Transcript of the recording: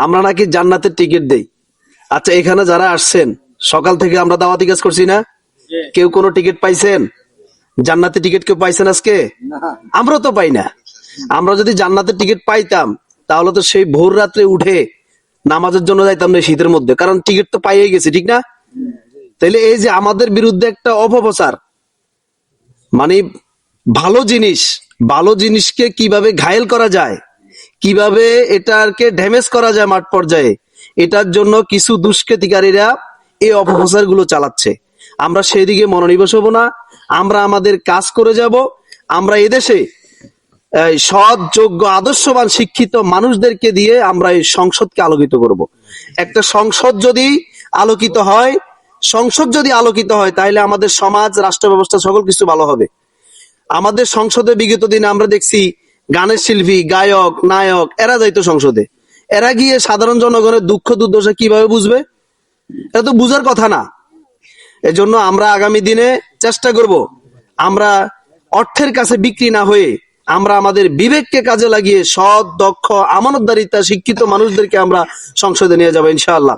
আমরা নাকি জান্নাতের টিকিট দেই। আচ্ছা, এখানে যারা আসছেন সকাল থেকে আমরা দাওয়াতি কাজ করছি না, কেউ কোনো টিকিট পাইছেন? জান্নাতের টিকিট কেউ পাইছেন আজকে? আমরা তো পাই না। আমরা যদি জান্নাতের টিকিট পাইতাম তাহলে তো সেই ভোর রাত্রে উঠে নামাজের জন্য যাইতাম না শীতের মধ্যে, কারণ টিকিট তো পাইয়ে গেছি, ঠিক না? তাইলে এই যে আমাদের বিরুদ্ধে একটা অপপ্রচার, মানে ভালো জিনিসকে কিভাবে ঘায়েল করা যায়, কিভাবে এটাকে ড্যামেজ করা যায় মাঠ পর্যায়ে, এটার জন্য কিছু দুষ্কৃতিকারীরা এই অপপ্রচার গুলো চালাচ্ছে। আমরা সেই দিকে মনোনিবেশ হব না, আমরা আমাদের কাজ করে যাব। আমরা এদেশে সৎ, যোগ্য, আদর্শবান, শিক্ষিত মানুষদেরকে দিয়ে আমরা এই সংসদকে আলোকিত করব। একটা সংসদ যদি আলোকিত হয়, তাহলে আমাদের সমাজ, রাষ্ট্র ব্যবস্থা সকল কিছু ভালো হবে। আমাদের সংসদে বিগত দিনে আমরা দেখছি গানের শিল্পী, গায়ক, নায়ক এরা যাইতো সংসদে, এরা গিয়ে সাধারণ জনগণের দুঃখ দুর্দশা কিভাবে বুঝবে? এটা তো বুঝার কথা না। এজন্য আমরা আগামী দিনে চেষ্টা করব, আমরা অর্থের কাছে বিক্রি না হয়ে আমরা আমাদের বিবেককে কাজে লাগিয়ে সৎ, দক্ষ, আমানতদারিতা, শিক্ষিত মানুষদেরকে আমরা সংসদে নিয়ে যাবো ইনশাআল্লাহ।